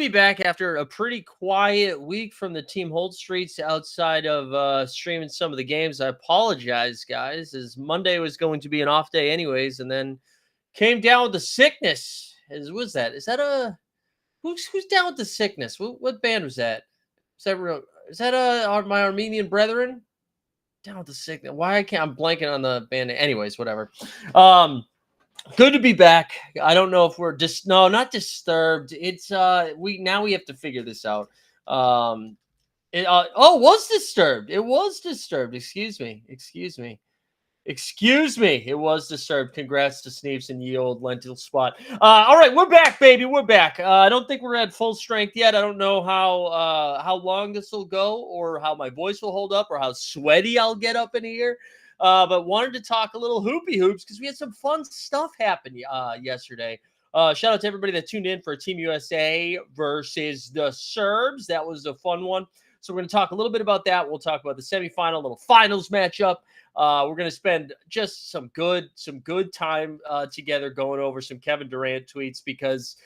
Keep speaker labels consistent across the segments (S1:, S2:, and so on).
S1: be back after a pretty quiet week from the Team Hold Streets outside of streaming some of the games. I apologize, guys, as Monday was going to be an off day anyways, and then came down with the sickness. Was that? Is that a who's down with the sickness? What band was that? Is that real? Is that my Armenian brethren down with the sickness? Why I can't? I'm blanking on the band. Anyways, whatever. Good to be back. I don't know if we're just not disturbed. It's we have to figure this out. Was disturbed. It was disturbed. Excuse me. It was disturbed. Congrats to Sneeps and ye old lentil spot. All right, we're back, baby. We're back. I don't think we're at full strength yet. I don't know how long this will go, or how my voice will hold up, or how sweaty I'll get up in here. But wanted to talk a little hoopy hoops because we had some fun stuff happen yesterday. Shout out to everybody that tuned in for Team USA versus the Serbs. That was a fun one. So we're going to talk a little bit about that. We'll talk about the semifinal, little finals matchup. We're going to spend just some good time together going over some Kevin Durant tweets because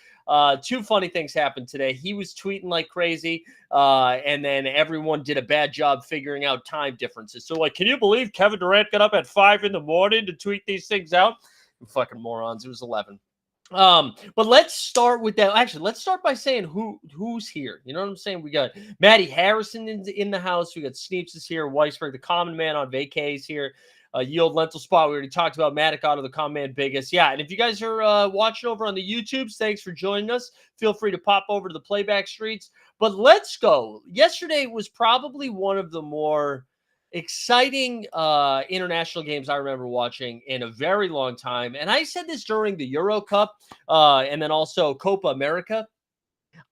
S1: two funny things happened today. He was tweeting like crazy, and then everyone did a bad job figuring out time differences. So, like, can you believe Kevin Durant got up at 5 a.m. to tweet these things out? You fucking morons. It was 11. But let's start with that. Actually, let's start by saying who's here. You know what I'm saying? We got Matty Harrison in the house. We got Sneeps is here. Weisberg, the common man on vacay, is here. Yield Lentil Spot. We already talked about Matic Otto, the common man biggest. Yeah, and if you guys are watching over on the YouTubes, thanks for joining us. Feel free to pop over to the playback streets. But let's go. Yesterday was probably one of the more exciting international games I remember watching in a very long time. And I said this during the Euro Cup and then also Copa America.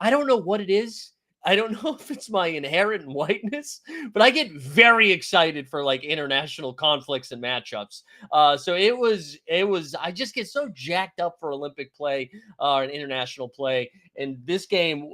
S1: I don't know what it is. I don't know if it's my inherent whiteness, but I get very excited for like international conflicts and matchups. So it was, I just get so jacked up for Olympic play and international play. And this game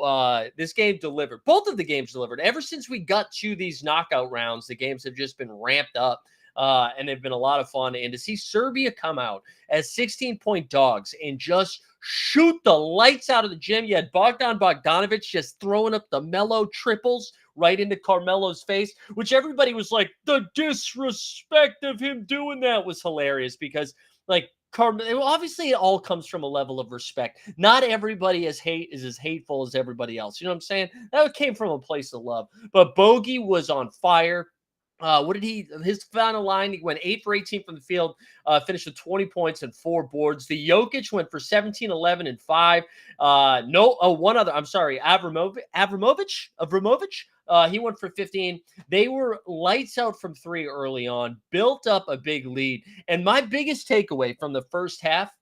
S1: delivered. Both of the games delivered. Ever since we got to these knockout rounds, the games have just been ramped up. And they've been a lot of fun. And to see Serbia come out as 16-point dogs and just shoot the lights out of the gym. You had Bogdan Bogdanovic just throwing up the Melo triples right into Carmelo's face, which everybody was like, the disrespect of him doing that was hilarious because, like, obviously it all comes from a level of respect. Not everybody is as hateful as everybody else. You know what I'm saying? That came from a place of love. But Bogey was on fire. His final line, he went 8 for 18 from the field, finished with 20 points and 4 boards. The Jokic went for 17, 11, and 5. Avramovic, he went for 15. They were lights out from 3 early on, built up a big lead. And my biggest takeaway from the first half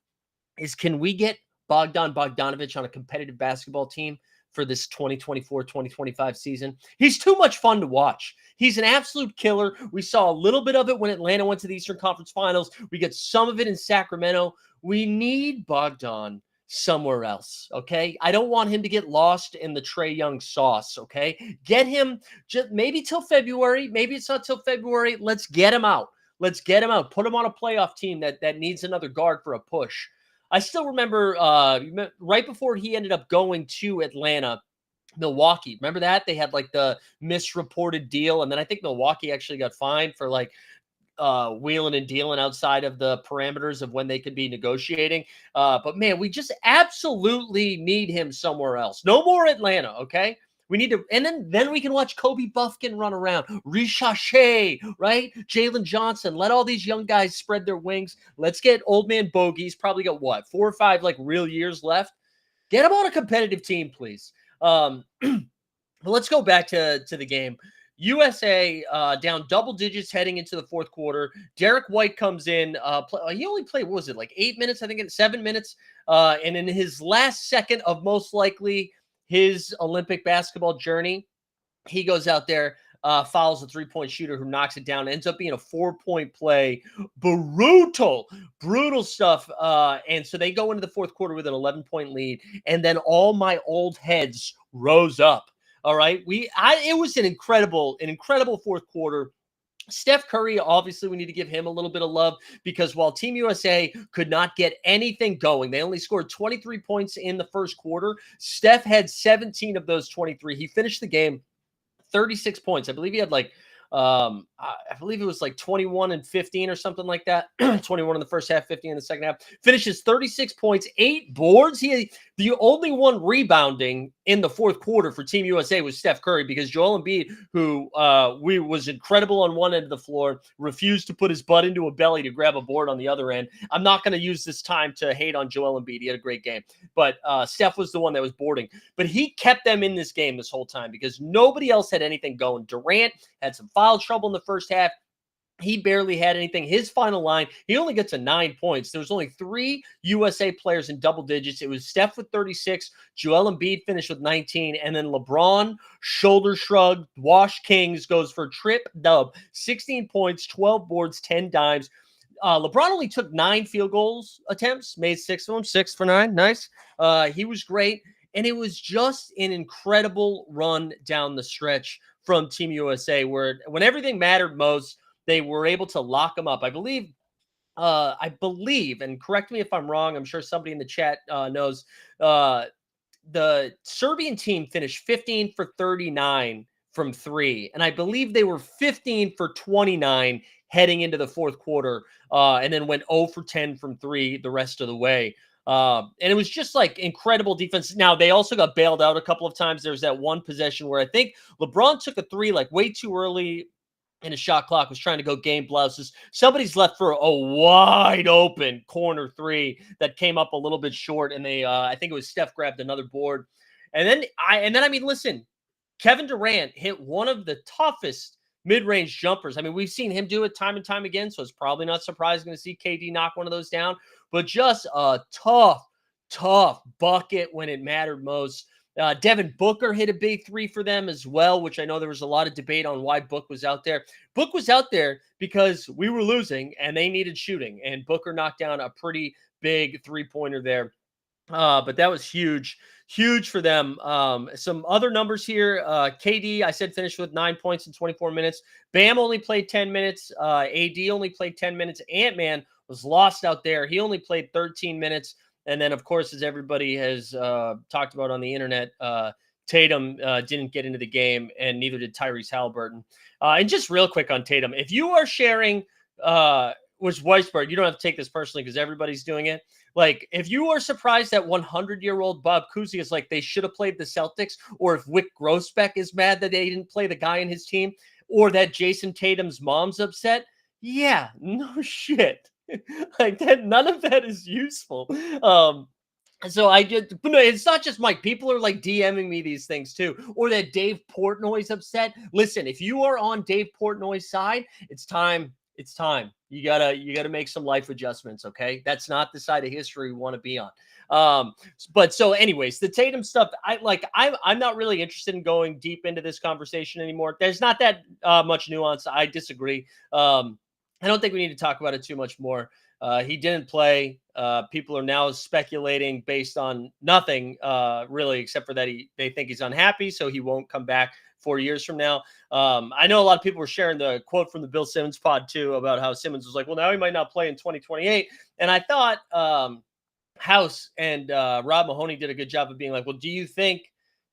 S1: is, can we get Bogdan Bogdanovic on a competitive basketball team for this 2024-2025 season? He's too much fun to watch. He's an absolute killer. We saw a little bit of it when Atlanta went to the Eastern Conference Finals. We get some of it in Sacramento. We need Bogdan somewhere else, okay? I don't want him to get lost in the Trae Young sauce, okay? Get him just maybe till February. Maybe it's not till February. Let's get him out. Put him on a playoff team that needs another guard for a push. I still remember right before he ended up going to Atlanta, Milwaukee. Remember that? They had like the misreported deal. And then I think Milwaukee actually got fined for like wheeling and dealing outside of the parameters of when they could be negotiating. But man, we just absolutely need him somewhere else. No more Atlanta, okay? We need to, and then we can watch Kobe Buffkin run around, Richache, right? Jalen Johnson. Let all these young guys spread their wings. Let's get old man Bogey's probably got 4 or 5 like real years left. Get him on a competitive team, please. Let's go back to the game. USA down double digits heading into the fourth quarter. Derek White comes in. He only played, what was it, like 8 minutes? I think 7 minutes. And in his last second of most likely his Olympic basketball journey, he goes out there, fouls a 3-point shooter who knocks it down. Ends up being a 4-point play. Brutal stuff. And so they go into the fourth quarter with an 11-point lead. And then all my old heads rose up. All right. It was an incredible fourth quarter. Steph Curry, obviously, we need to give him a little bit of love because while Team USA could not get anything going, they only scored 23 points in the first quarter. Steph had 17 of those 23. He finished the game 36 points. I believe he had I believe it was like 21 and 15 or something like that. 21 in the first half, 15 in the second half. Finishes 36 points, 8 boards. The only one rebounding in the fourth quarter for Team USA was Steph Curry because Joel Embiid, who was incredible on one end of the floor, refused to put his butt into a belly to grab a board on the other end. I'm not going to use this time to hate on Joel Embiid. He had a great game, but Steph was the one that was boarding. But he kept them in this game this whole time because nobody else had anything going. Durant had some foul trouble in the first half. He barely had anything. His final line, he only gets to 9 points. There was only 3 USA players in double digits. It was Steph with 36, Joel Embiid finished with 19, and then LeBron, shoulder shrug, Wash Kings goes for trip dub, 16 points, 12 boards, 10 dimes. LeBron only took 9 field goals attempts, made 6 of them, 6 for 9. Nice. He was great. And it was just an incredible run down the stretch from Team USA where when everything mattered most, they were able to lock them up. I believe, and correct me if I'm wrong, I'm sure somebody in the chat knows, the Serbian team finished 15 for 39 from 3. And I believe they were 15 for 29 heading into the fourth quarter and then went 0 for 10 from 3 the rest of the way. And it was just like incredible defense. Now, they also got bailed out a couple of times. There was that one possession where I think LeBron took a 3 like way too early and his shot clock was trying to go game blouses. Somebody's left for a wide open corner 3 that came up a little bit short. And I think it was Steph grabbed another board. And then I mean, listen, Kevin Durant hit one of the toughest mid-range jumpers. I mean, we've seen him do it time and time again, so it's probably not surprising to see KD knock one of those down, but just a tough bucket when it mattered most. Devin Booker hit a big 3 for them as well, which I know there was a lot of debate on why Book was out there. Book was out there because we were losing and they needed shooting, and Booker knocked down a pretty big 3-pointer there. But that was huge for them. Some other numbers here. KD, I said, finished with 9 points in 24 minutes. Bam only played 10 minutes. AD only played 10 minutes. Ant-Man was lost out there. He only played 13 minutes. And then, of course, as everybody has talked about on the internet, Tatum didn't get into the game, and neither did Tyrese Halliburton. And just real quick on Tatum, if you are sharing with Weisberg, you don't have to take this personally because everybody's doing it. Like, if you are surprised that 100-year-old Bob Cousy is like they should have played the Celtics, or if Wyc Grousbeck is mad that they didn't play the guy in his team, or that Jason Tatum's mom's upset, yeah, no shit. Like that, none of that is useful. So it's not just Mike. People are like DMing me these things too, or that Dave Portnoy's upset. Listen, if you are on Dave Portnoy's side, it's time. It's time. You gotta make some life adjustments. Okay, that's not the side of history we want to be on. But so, anyways, the Tatum stuff. I'm not really interested in going deep into this conversation anymore. There's not that much nuance. I disagree. I don't think we need to talk about it too much more. He didn't play. People are now speculating based on nothing really, except for that they think he's unhappy, so he won't come back 4 years from now. I know a lot of people were sharing the quote from the Bill Simmons pod too about how Simmons was like, well, now he might not play in 2028. And I thought House and Rob Mahoney did a good job of being like, well, do you think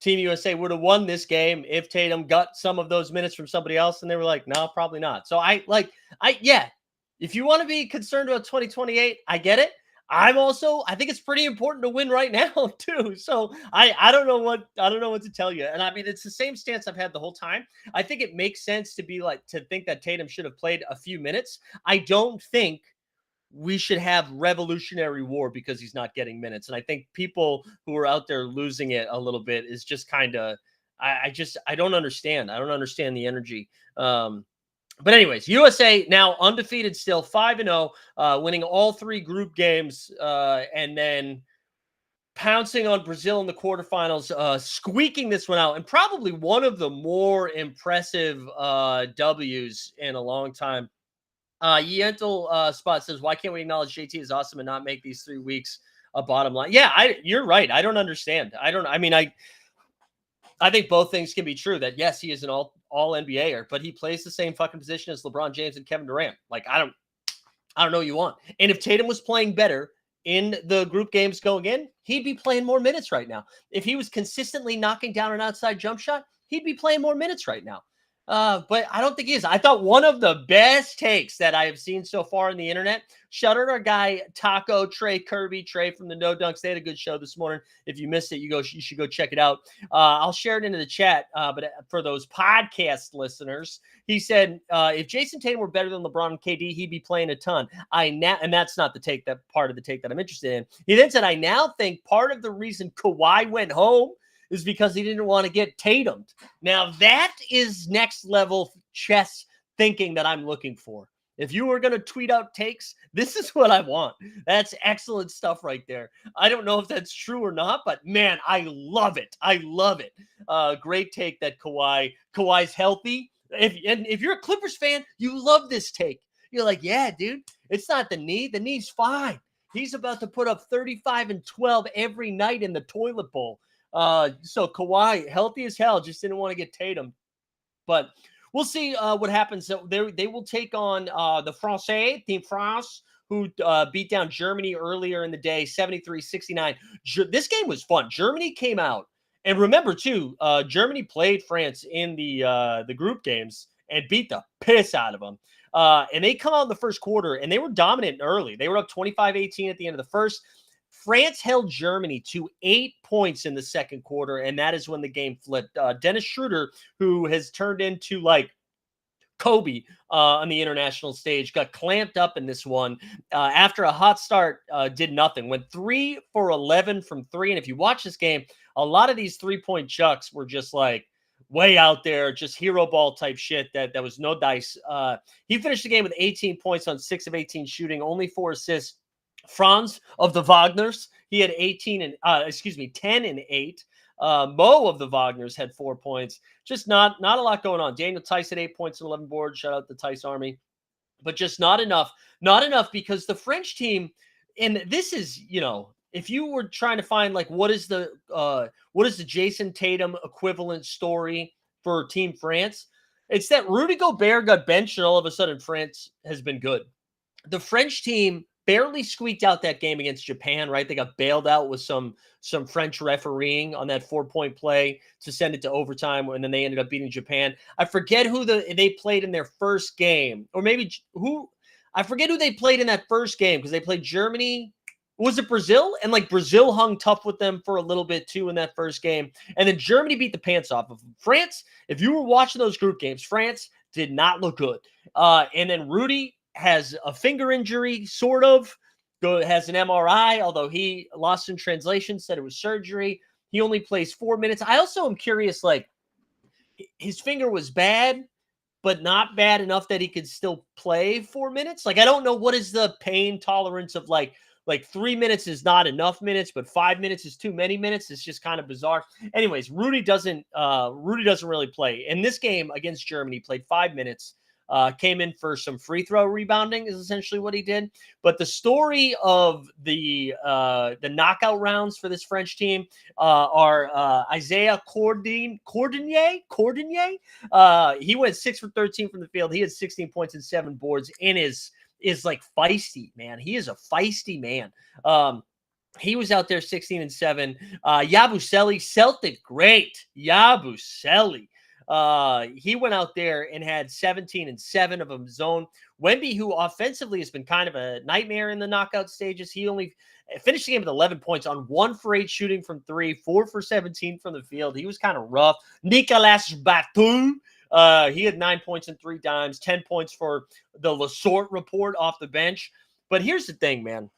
S1: Team USA would have won this game if Tatum got some of those minutes from somebody else? And they were like, no, probably not. So yeah, if you want to be concerned about 2028, I get it. I think it's pretty important to win right now too. So I don't know what to tell you. And I mean, it's the same stance I've had the whole time. I think it makes sense to think that Tatum should have played a few minutes. I don't think we should have revolutionary war because he's not getting minutes. And I think people who are out there losing it a little bit is just kind of, I don't understand. I don't understand the energy. But anyways, USA now undefeated still, 5-0, winning all 3 group games, and then pouncing on Brazil in the quarterfinals, squeaking this one out, and probably one of the more impressive W's in a long time. Yentl Spot says, why can't we acknowledge JT is awesome and not make these 3 weeks a bottom line? Yeah, you're right. I don't understand. I think both things can be true. That yes, he is an all NBAer, but he plays the same fucking position as LeBron James and Kevin Durant. Like I don't know what you want. And if Tatum was playing better in the group games going in, he'd be playing more minutes right now. If he was consistently knocking down an outside jump shot, he'd be playing more minutes right now. But I don't think he is. I thought one of the best takes that I have seen so far on the internet. Shout out our guy Taco Trey Kirby, Trey from the No Dunks. They had a good show this morning. If you missed it, you should go check it out. I'll share it into the chat. But for those podcast listeners, he said if Jason Tatum were better than LeBron and KD, he'd be playing a ton. And that's not the take, that part of the take that I'm interested in. He then said, I now think part of the reason Kawhi went home is because he didn't want to get Tatumed. Now, that is next level chess thinking that I'm looking for. If you were going to tweet out takes, this is what I want. That's excellent stuff right there. I don't know if that's true or not, but man, I love it. I love it. Great take that Kawhi's healthy. If you're a Clippers fan, you love this take. You're like, yeah, dude, it's not the knee. The knee's fine. He's about to put up 35 and 12 every night in the toilet bowl. So Kawhi, healthy as hell, just didn't want to get Tatum. But we'll see what happens. So they will take on the Francais, Team France, who beat down Germany earlier in the day, 73-69. This game was fun. Germany came out. And remember, too, Germany played France in the group games and beat the piss out of them. And they come out in the first quarter, and they were dominant early. They were up 25-18 at the end of the first. France held Germany to 8 points in the second quarter, and that is when the game flipped. Dennis Schroeder, who has turned into like Kobe on the international stage, got clamped up in this one after a hot start, did nothing. Went 3 for 11 from three. And if you watch this game, a lot of these 3-point chucks were just like way out there, just hero ball type shit that was no dice. He finished the game with 18 points on 6 of 18 shooting, only 4 assists. Franz of the Wagners, he had 10 and 8. Mo of the Wagners had 4 points. Just not a lot going on. Daniel Tice had 8 points and 11 boards. Shout out the Tice Army. But just not enough. Not enough because the French team, and this is, if you were trying to find like what is the Jason Tatum equivalent story for Team France, it's that Rudy Gobert got benched and all of a sudden France has been good. The French team barely squeaked out that game against Japan, right? They got bailed out with some French refereeing on that 4-point play to send it to overtime, and then they ended up beating Japan. I forget who they played in their first game, or maybe I forget who they played in that first game because they played Germany. Was it Brazil? And like Brazil hung tough with them for a little bit too in that first game, and then Germany beat the pants off of them. France, if you were watching those group games, France did not look good. And then Rudy has a finger injury, sort of, has an MRI, although he lost in translation, said it was surgery. He only plays 4 minutes. I also am curious, like, his finger was bad, but not bad enough that he could still play 4 minutes. Like, I don't know what is the pain tolerance of like 3 minutes is not enough minutes, but 5 minutes is too many minutes. It's just kind of bizarre. Anyways, Rudy doesn't really play. In this game against Germany, played 5 minutes. Came in for some free throw rebounding is essentially what he did. But the story of the knockout rounds for this French team are Isaiah Cordinier. He went 6 for 13 from the field. He had 16 points and 7 boards and is like feisty, man. He is a feisty man. He was out there 16 and 7. Yabusele, Celtic, great. Yabusele. He went out there and had 17 and 7 of his own. Wemby, who offensively has been kind of a nightmare in the knockout stages, he only finished the game with 11 points on 1 for 8 shooting from 3, 4 for 17 from the field. He was kind of rough. Nicolas Batum, he had 9 points and 3 dimes, 10 points for the Lasort report off the bench. But here's the thing, man.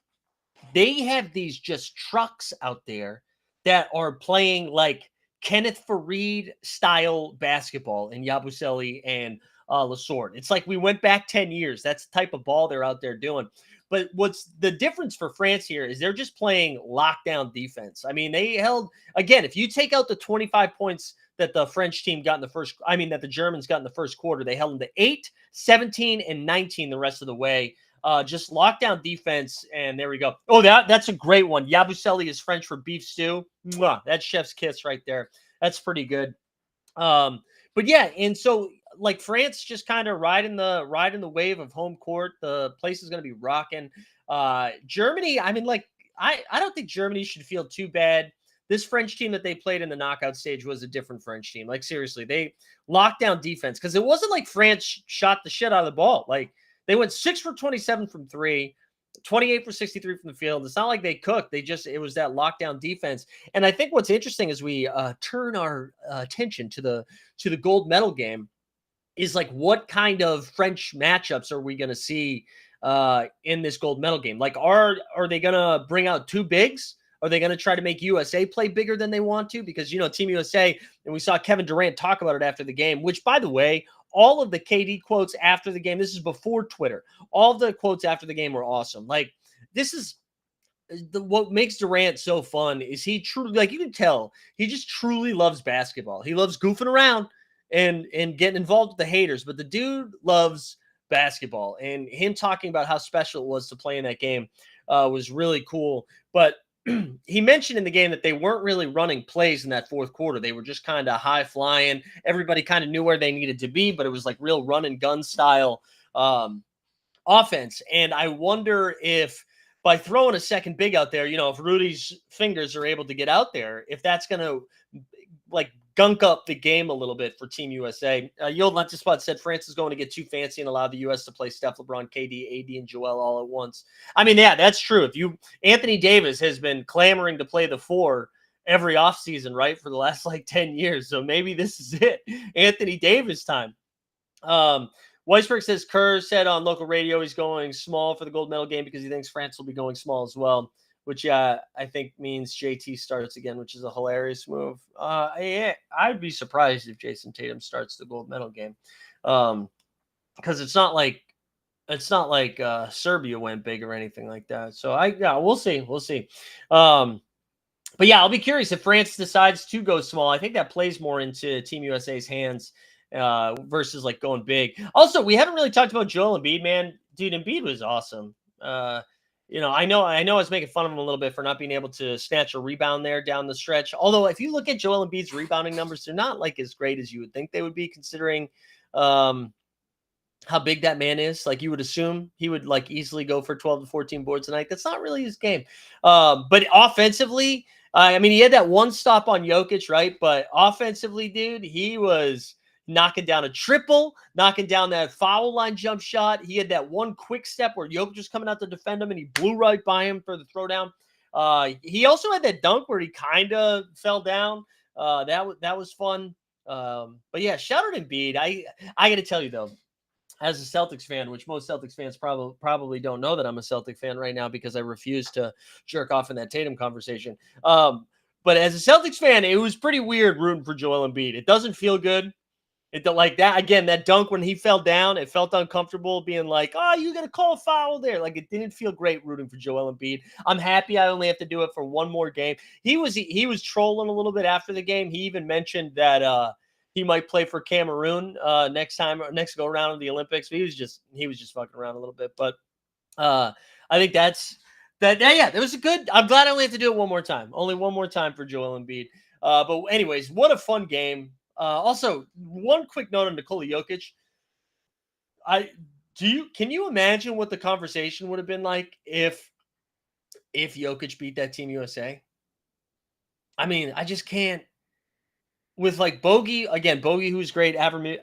S1: They have these just trucks out there that are playing like Kenneth Faried style basketball in Yabusele and Lasort. It's like we went back 10 years. That's the type of ball they're out there doing. But what's the difference for France here is they're just playing lockdown defense. I mean, they held, again, if you take out the 25 points that the French team got in the first, that the Germans got in the first quarter, they held them to 8, 17, and 19 the rest of the way. Just lockdown defense, and there we go. Oh, that's a great one. Yabusele is French for beef stew. Mwah, that's chef's kiss right there. That's pretty good. But yeah, and so like France just kind of riding the wave of home court. The place is going to be rocking. Germany, I mean, like I don't think Germany should feel too bad. This French team that they played in the knockout stage was a different French team. Like seriously, they locked down defense because it wasn't like France shot the shit out of the ball. Like they went 6 for 27 from three. 28 for 63 from the field. It's not like they cooked. It was that lockdown defense. And I think what's interesting as we turn our attention to the gold medal game is like what kind of French matchups are we going to see in this gold medal game? Like, are they going to bring out two bigs? Are they going to try to make USA play bigger than they want to? Because, Team USA, and we saw Kevin Durant talk about it after the game, which, by the way, all of the KD quotes after the game, this is before Twitter, all of the quotes after the game were awesome. Like, this is what makes Durant so fun is he truly, like, you can tell, he just truly loves basketball. He loves goofing around and getting involved with the haters, but the dude loves basketball. And him talking about how special it was to play in that game was really cool. But he mentioned in the game that they weren't really running plays in that fourth quarter. They were just kind of high flying. Everybody kind of knew where they needed to be, but it was like real run and gun style offense. And I wonder if by throwing a second big out there, if Rudy's fingers are able to get out there, if that's going to like gunk up the game a little bit for Team USA. Yield Lentil Spot said France is going to get too fancy and allow the U.S. to play Steph, LeBron, KD, AD, and Joel all at once. I mean, yeah, that's true. Anthony Davis has been clamoring to play the four every offseason, right, for the last like 10 years. So maybe this is it. Anthony Davis time. Weisberg says Kerr said on local radio he's going small for the gold medal game because he thinks France will be going small as well, which I think means JT starts again, which is a hilarious move. Yeah, I'd be surprised if Jason Tatum starts the gold medal game, because it's not like Serbia went big or anything like that. So we'll see. But yeah, I'll be curious if France decides to go small. I think that plays more into Team USA's hands versus like going big. Also, we haven't really talked about Joel Embiid, man. Dude, Embiid was awesome. I know I was making fun of him a little bit for not being able to snatch a rebound there down the stretch. Although if you look at Joel Embiid's rebounding numbers, they're not like as great as you would think they would be, considering how big that man is. Like you would assume he would like easily go for 12 to 14 boards a night. That's not really his game. But offensively, I mean, he had that one stop on Jokic, right? But offensively, dude, he was knocking down a triple, knocking down that foul line jump shot. He had that one quick step where Jokic was coming out to defend him, and he blew right by him for the throwdown. He also had that dunk where he kind of fell down. That was fun. But yeah, shout out Embiid. I got to tell you though, as a Celtics fan, which most Celtics fans probably don't know that I'm a Celtic fan right now because I refuse to jerk off in that Tatum conversation. But as a Celtics fan, it was pretty weird rooting for Joel Embiid. It doesn't feel good. It like that again, that dunk when he fell down, it felt uncomfortable being like, oh, you got to call a foul there. Like it didn't feel great rooting for Joel Embiid. I'm happy I only have to do it for one more game. He was trolling a little bit after the game. He even mentioned that he might play for Cameroon next go around in the Olympics. But he was just fucking around a little bit. But I think that. Yeah, it was a good. I'm glad I only have to do it one more time. Only one more time for Joel Embiid. But anyways, what a fun game. Also, one quick note on Nikola Jokic. Can you imagine what the conversation would have been like if Jokic beat that Team USA? I mean, I just can't. With like Bogey, who's great, Abramovich,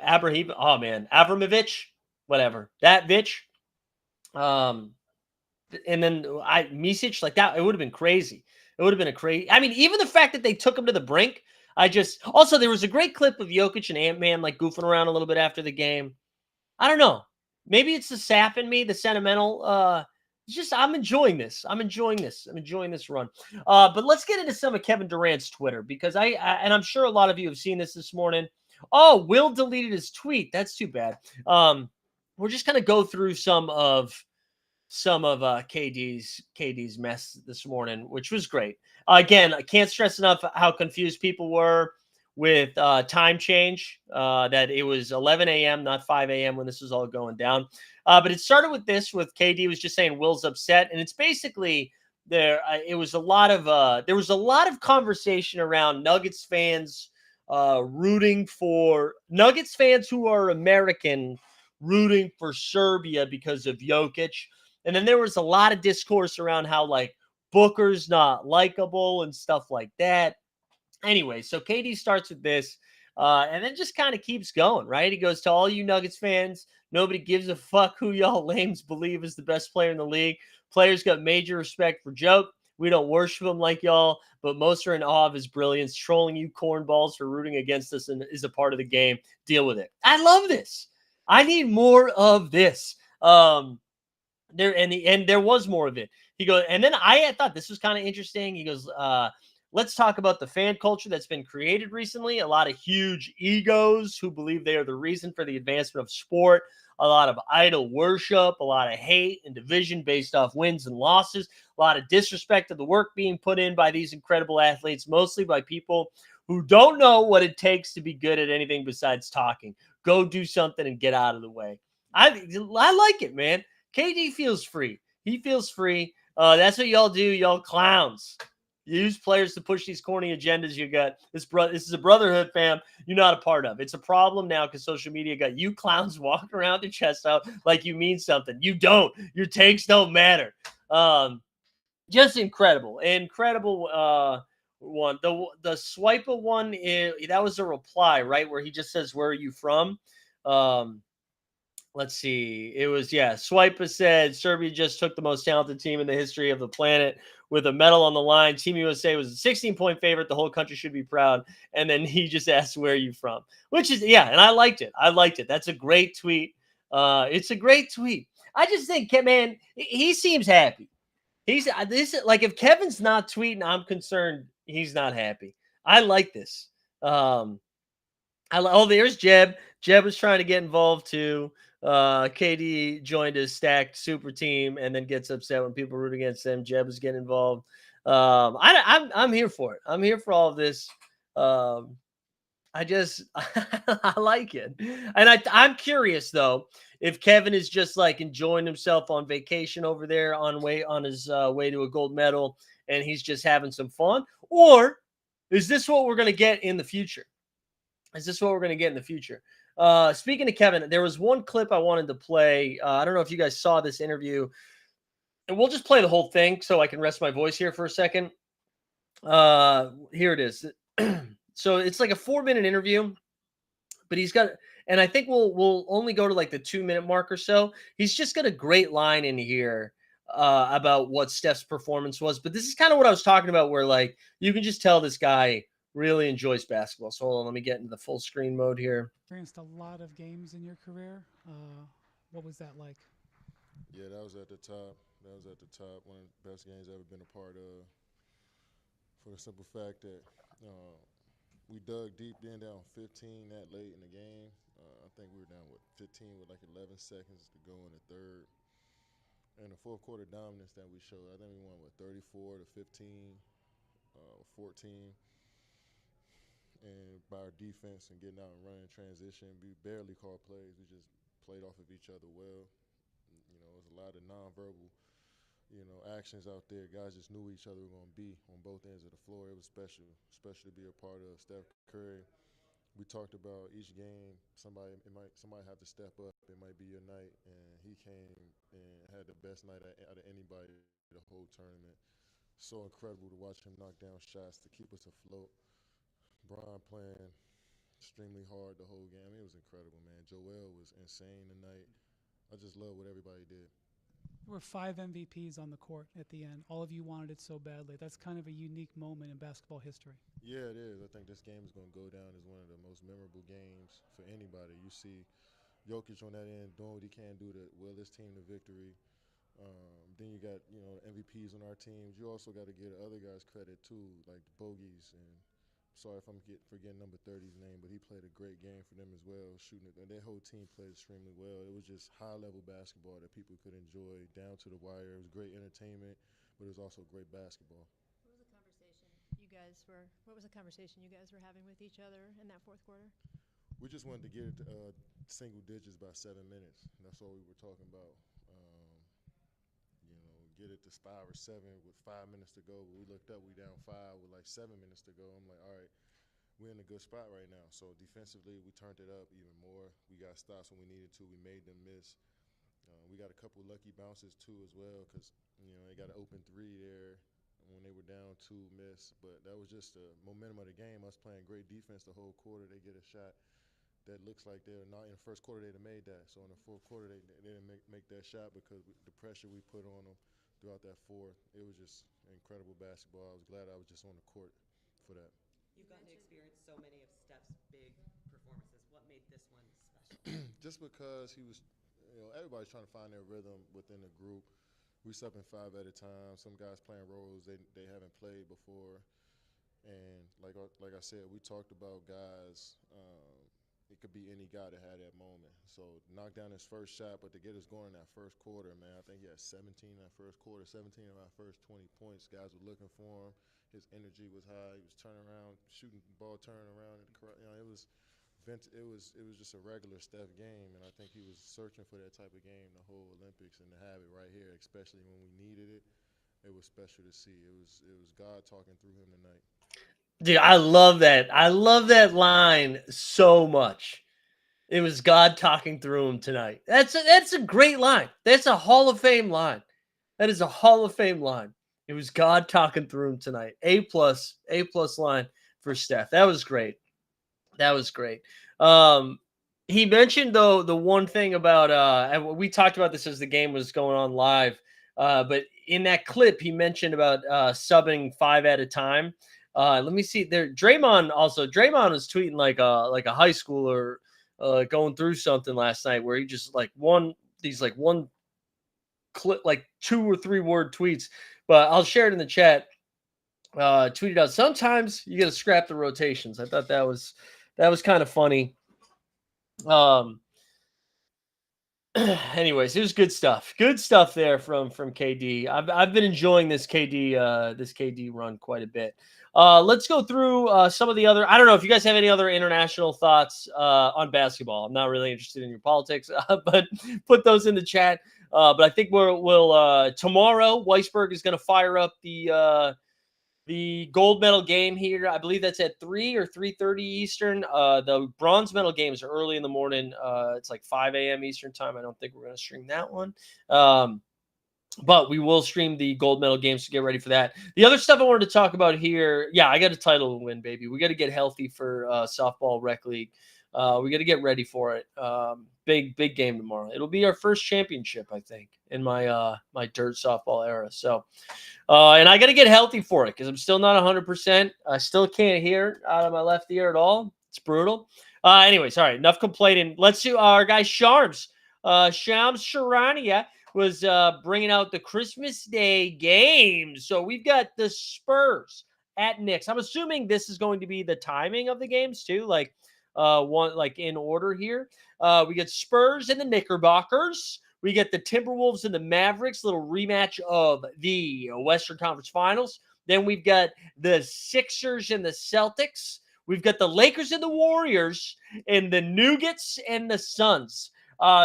S1: whatever, that bitch. And then Micic, like that, it would have been crazy. It would have been I mean, even the fact that they took him to the brink. Also, there was a great clip of Jokic and Ant-Man like goofing around a little bit after the game. I don't know. Maybe it's the sap in me, the sentimental. I'm enjoying this. I'm enjoying this run. But let's get into some of Kevin Durant's Twitter because and I'm sure a lot of you have seen this morning. Oh, Will deleted his tweet. That's too bad. We're just going to go through some of KD's mess this morning, which was great. Again, I can't stress enough how confused people were with time change, that it was 11 a.m., not 5 a.m. when this was all going down. But it started with KD was just saying Will's upset. And it's basically there was a lot of conversation around Nuggets fans rooting for Nuggets fans who are American rooting for Serbia because of Jokic. And then there was a lot of discourse around how like Booker's not likable and stuff like that. Anyway, so KD starts with this, and then just kind of keeps going, right? He goes to all you Nuggets fans. Nobody gives a fuck who y'all lames believe is the best player in the league. Players got major respect for Joke. We don't worship him like y'all, but most are in awe of his brilliance. Trolling you cornballs for rooting against us and is a part of the game. Deal with it. I love this. I need more of this. There was more of it. He goes, and then I thought this was kind of interesting. He goes, let's talk about the fan culture that's been created recently. A lot of huge egos who believe they are the reason for the advancement of sport. A lot of idol worship, a lot of hate and division based off wins and losses, a lot of disrespect of the work being put in by these incredible athletes, mostly by people who don't know what it takes to be good at anything besides talking. Go do something and get out of the way. I like it, man. KD feels free. He feels free. That's what y'all do, y'all clowns. You use players to push these corny agendas you got. This is a brotherhood, fam. You're not a part of. It's a problem now because social media got you clowns walking around your chest out like you mean something. You don't. Your takes don't matter. Just incredible, incredible. One. The swipe of one that was a reply, right, where he just says, "Where are you from?" Let's see. It was, yeah. Swiper said Serbia just took the most talented team in the history of the planet with a medal on the line. Team USA was a 16-point favorite. The whole country should be proud. And then he just asked, "Where are you from?" Which is, yeah. And I liked it. I liked it. That's a great tweet. It's a great tweet. I just think, man, he seems happy. He's this like if Kevin's not tweeting, I'm concerned he's not happy. I like this. There's Jeb. Jeb was trying to get involved too. KD joined his stacked super team and then gets upset when people root against him. Jeb was getting involved. I'm here for it. I'm here for all of this. I just I like it, and I'm curious though if Kevin is just like enjoying himself on vacation over there on his way to a gold medal, and he's just having some fun, or is this what we're gonna get in the future? Is this what we're going to get in the future? Speaking of Kevin, there was one clip I wanted to play. I don't know if you guys saw this interview, and we'll just play the whole thing so I can rest my voice here for a second. Here it is. So it's like a 4-minute interview, but he's got, and I think we'll only go to like the 2-minute mark or so. He's just got a great line in here about what Steph's performance was. But this is kind of what I was talking about, where like you can just tell this guy really enjoys basketball. So hold on, let me get into the full screen mode here.
S2: Experienced a lot of games in your career. What was that like?
S3: Yeah, that was at the top. That was at the top. One of the best games I've ever been a part of. For the simple fact that uh, we dug deep in down 15 that late in the game. I think we were down with 15 with like 11 seconds to go in the third. And the fourth quarter dominance that we showed, I think we won with 34 to 15, 14. And by our defense and getting out and running transition, we barely called plays. We just played off of each other well. You know, it was a lot of nonverbal, actions out there. Guys just knew each other were going to be on both ends of the floor. It was special, especially to be a part of Steph Curry. We talked about each game. Somebody have to step up. It might be your night, and he came and had the best night out of anybody the whole tournament. So incredible to watch him knock down shots to keep us afloat. Bron playing extremely hard the whole game. It was incredible, man. Joel was insane tonight. I just love what everybody did.
S2: There were 5 MVPs on the court at the end. All of you wanted it so badly. That's kind of a unique moment in basketball history.
S3: Yeah, it is. I think this game is going to go down as one of the most memorable games for anybody. You see Jokic on that end doing what he can do to will his team to victory. Then you got MVPs on our teams. You also got to give other guys credit too, like the Bogies. And sorry if I'm forgetting number 30's name, but he played a great game for them as well, shooting it. And their whole team played extremely well. It was just high level basketball that people could enjoy down to the wire. It was great entertainment, but it was also great basketball.
S4: What was the conversation you guys were having with each other in that fourth quarter?
S3: We just wanted to get it to single digits by 7 minutes. And that's all we were talking about. Get it to 5 or 7 with 5 minutes to go. But we looked up, we down 5 with like 7 minutes to go. I'm like, all right, we're in a good spot right now. So defensively, we turned it up even more. We got stops when we needed to. We made them miss. We got a couple lucky bounces too as well, because they got an open three there when they were down 2 miss. But that was just the momentum of the game. Us playing great defense the whole quarter. They get a shot that looks like they're not in the first quarter. They'd have made that. So in the fourth quarter, they didn't make that shot because the pressure we put on them throughout that fourth. It was just incredible basketball. I was glad I was just on the court for that.
S5: You've gotten to experience so many of Steph's big performances. What made this one special?
S3: Just because he was, everybody's trying to find their rhythm within the group. We stepping 5 at a time. Some guys playing roles they haven't played before, and like I said, we talked about guys. It could be any guy that had that moment. So knock down his first shot, but to get us going in that first quarter, man, I think he had 17 in that first quarter, 17 of our first 20 points. Guys were looking for him. His energy was high. He was turning around, shooting the ball, turning around. It was just a regular Steph game, and I think he was searching for that type of game the whole Olympics, and to have it right here, especially when we needed it, it was special to see. It was God talking through him tonight.
S1: Dude, I love that. I love that line so much. It was God talking through him tonight. That's a great line. That's a Hall of Fame line. That is a Hall of Fame line. It was God talking through him tonight. A+ line for Steph. That was great. That was great. He mentioned though the one thing about and we talked about this as the game was going on live. But in that clip, he mentioned about subbing 5 at a time. Let me see there. Draymond was tweeting like a high schooler going through something last night where he just one clip, like 2 or 3 word tweets, but I'll share it in the chat. Tweeted out, sometimes you got to scrap the rotations. I thought that was kind of funny. Anyways, it was good stuff. Good stuff there from KD. I've been enjoying this KD run quite a bit. Let's go through some of the other. I don't know if you guys have any other international thoughts on basketball. I'm not really interested in your politics, but put those in the chat. But I think we'll tomorrow. Weisberg is going to fire up the gold medal game here. I believe that's at 3 or 3:30 Eastern. The bronze medal games are early in the morning. It's like 5 a.m. Eastern time. I don't think we're going to stream that one. But we will stream the gold medal games to get ready for that. The other stuff I wanted to talk about here, yeah, I got a title to win, baby. We got to get healthy for softball rec league. We got to get ready for it. Big game tomorrow. It'll be our first championship, I think, in my my dirt softball era. So, and I got to get healthy for it because I'm still not 100%. I still can't hear out of my left ear at all. It's brutal. Anyways, all right, enough complaining. Let's do our guy Shams. Shams Charania was bringing out the Christmas Day game. So we've got the Spurs at Knicks. I'm assuming this is going to be the timing of the games too, like in order here. We get Spurs and the Knickerbockers. We get the Timberwolves and the Mavericks, little rematch of the Western Conference Finals. Then we've got the Sixers and the Celtics. We've got the Lakers and the Warriors, and the Nuggets and the Suns.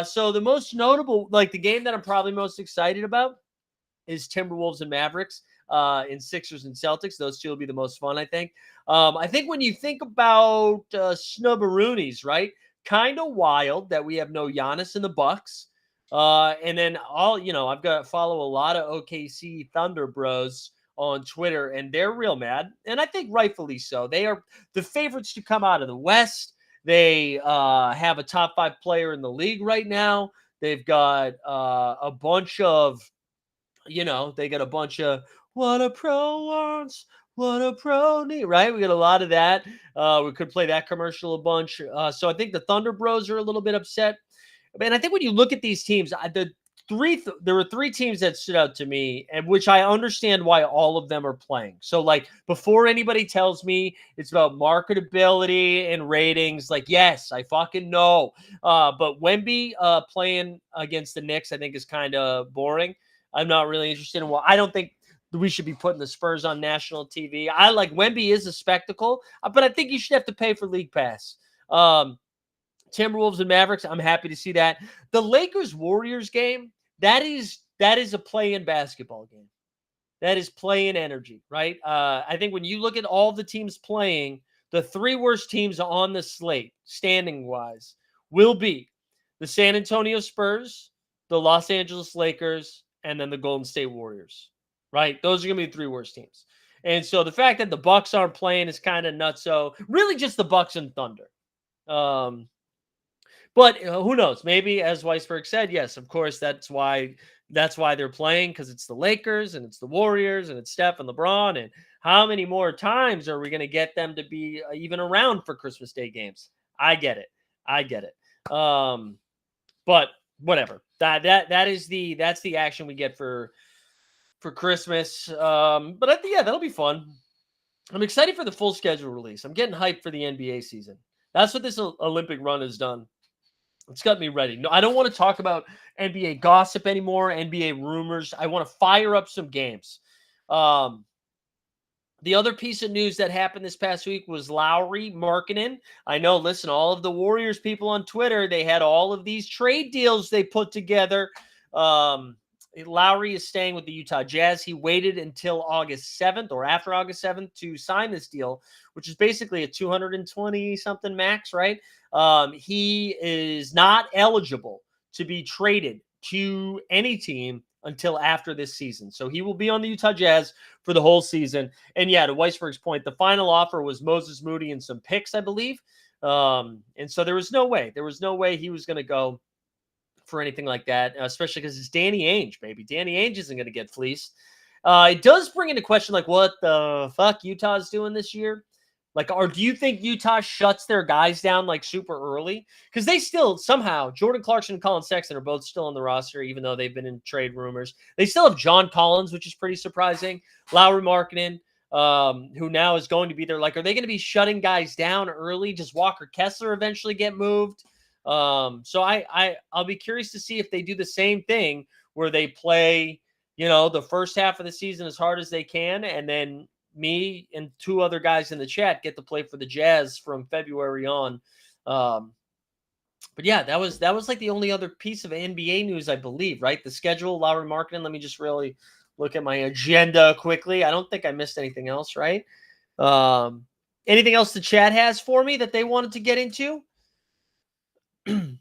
S1: So the most notable, like the game that I'm probably most excited about is Timberwolves and Mavericks, and Sixers and Celtics. Those two will be the most fun, I think. I think when you think about snubberoonies, right? Kind of wild that we have no Giannis in the Bucks. And then I've got to follow a lot of OKC Thunder bros on Twitter, and they're real mad. And I think rightfully so. They are the favorites to come out of the West. They have a top 5 player in the league right now. They've got a bunch of, what a pro wants, what a pro need, right? We got a lot of that. We could play that commercial a bunch. So I think the Thunder Bros are a little bit upset. And I think when you look at these teams, there were 3 teams that stood out to me, and which I understand why all of them are playing. So, before anybody tells me it's about marketability and ratings, yes, I fucking know. But Wemby playing against the Knicks, I think, is kind of boring. I'm not really interested in. Well, I don't think we should be putting the Spurs on national TV. I like Wemby is a spectacle, but I think you should have to pay for League Pass. Timberwolves and Mavericks, I'm happy to see that. The Lakers-Warriors game, that is a play-in basketball game. That is play-in energy, right? I think when you look at all the teams playing, the 3 worst teams on the slate, standing-wise, will be the San Antonio Spurs, the Los Angeles Lakers, and then the Golden State Warriors, right? Those are going to be the 3 worst teams. And so the fact that the Bucks aren't playing is kind of nutso. Really just the Bucks and Thunder. But who knows? Maybe, as Weisberg said, yes, of course, that's why they're playing, because it's the Lakers and it's the Warriors and it's Steph and LeBron. And how many more times are we going to get them to be even around for Christmas Day games? I get it. But whatever. That's the action we get for Christmas. But yeah, that'll be fun. I'm excited for the full schedule release. I'm getting hyped for the NBA season. That's what this Olympic run has done. It's got me ready. No, I don't want to talk about NBA gossip anymore, NBA rumors. I want to fire up some games. The other piece of news that happened this past week was Lauri Markkanen. I know, listen, all of the Warriors people on Twitter, they had all of these trade deals they put together. Lauri is staying with the Utah Jazz. He waited until August 7th or after August 7th to sign this deal, which is basically a 220-something max, right? He is not eligible to be traded to any team until after this season. So he will be on the Utah Jazz for the whole season. And yeah, to Weisberg's point, the final offer was Moses Moody and some picks, I believe. And so there was no way he was going to go for anything like that, especially because it's Danny Ainge, baby. Danny Ainge isn't going to get fleeced. It does bring into question, like, what the fuck Utah's doing this year? Like, or do you think Utah shuts their guys down like super early? Because they still somehow, Jordan Clarkson and Colin Sexton are both still on the roster, even though they've been in trade rumors. They still have John Collins, which is pretty surprising. Lauri Markkanen, who now is going to be there. Like, are they going to be shutting guys down early? Does Walker Kessler eventually get moved? So I'll be curious to see if they do the same thing where they play, the first half of the season as hard as they can, and then me and 2 other guys in the chat get to play for the Jazz from February on. But yeah, that was like the only other piece of NBA news, I believe, right? The schedule, Lauri Markkanen. Let me just really look at my agenda quickly. I don't think I missed anything else, right? Anything else the chat has for me that they wanted to get into? I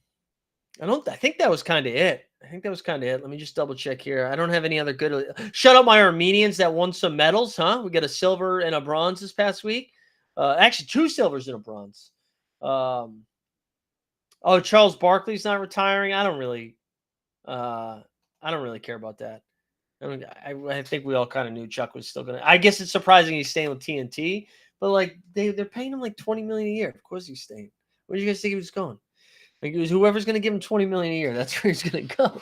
S1: think that was kind of it. Let me just double check here. I don't have any other good. Shut up, my Armenians that won some medals, huh? We got a silver and a bronze this past week. Actually, 2 silvers and a bronze. Charles Barkley's not retiring. I don't really care about that. I think we all kind of knew Chuck was still gonna. I guess it's surprising he's staying with TNT, but like they're paying him like $20 million a year. Of course he's staying. Where do you guys think he was going? Like, it was whoever's going to give him $20 million a year. That's where he's going to go.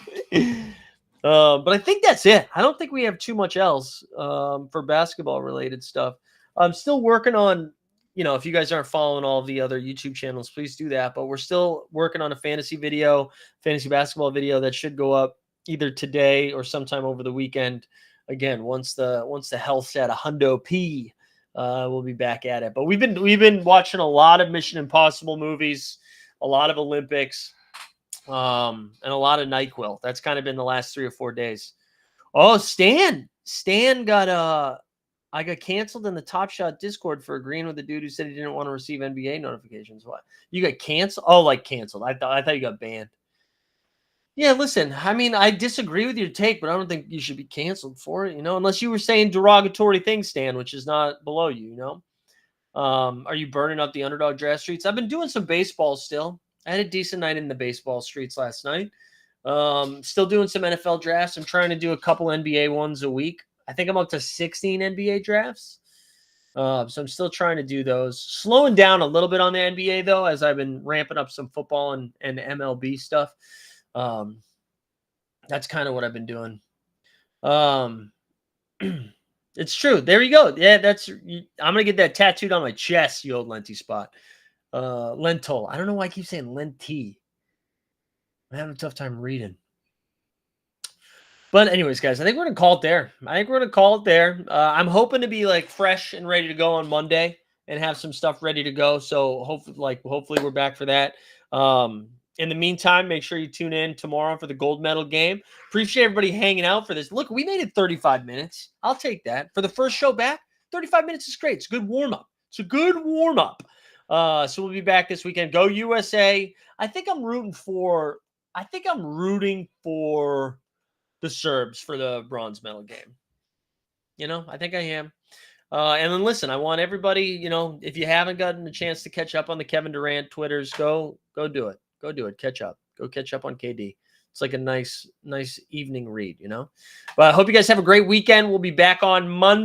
S1: But I think that's it. I don't think we have too much else for basketball related stuff. I'm still working on, if you guys aren't following all of the other YouTube channels, please do that. But we're still working on a fantasy basketball video that should go up either today or sometime over the weekend. Again, once the health's at $100P, we'll be back at it. But we've been watching a lot of Mission Impossible movies, a lot of Olympics, and a lot of NyQuil. That's kind of been the last 3 or 4 days. Oh, Stan got I got canceled in the Top Shot Discord for agreeing with the dude who said he didn't want to receive NBA notifications. What? You got canceled? Oh, like canceled. I thought you got banned. Yeah, listen, I mean, I disagree with your take, but I don't think you should be canceled for it, unless you were saying derogatory things, Stan, which is not below you, Are you burning up the underdog draft streets? I've been doing some baseball still. I had a decent night in the baseball streets last night. Still doing some NFL drafts. I'm trying to do a couple NBA ones a week. I think I'm up to 16 NBA drafts. So I'm still trying to do those. Slowing down a little bit on the NBA, though, as I've been ramping up some football and MLB stuff. That's kind of what I've been doing. It's true. There you go. Yeah, I'm going to get that tattooed on my chest, you old Lenti spot. Lentil. I don't know why I keep saying Lenti. I'm having a tough time reading. But anyways, guys, I think we're going to call it there. I'm hoping to be like fresh and ready to go on Monday and have some stuff ready to go. So hopefully we're back for that. In the meantime, make sure you tune in tomorrow for the gold medal game. Appreciate everybody hanging out for this. Look, we made it 35 minutes. I'll take that. For the first show back, 35 minutes is great. It's a good warm-up. It's a good warm up. So we'll be back this weekend. Go USA. I think I'm rooting for the Serbs for the bronze medal game. I think I am. And then listen, I want everybody, if you haven't gotten a chance to catch up on the Kevin Durant Twitters, go do it. Go do it. Catch up. Go catch up on KD. It's like a nice evening read, But I hope you guys have a great weekend. We'll be back on Monday.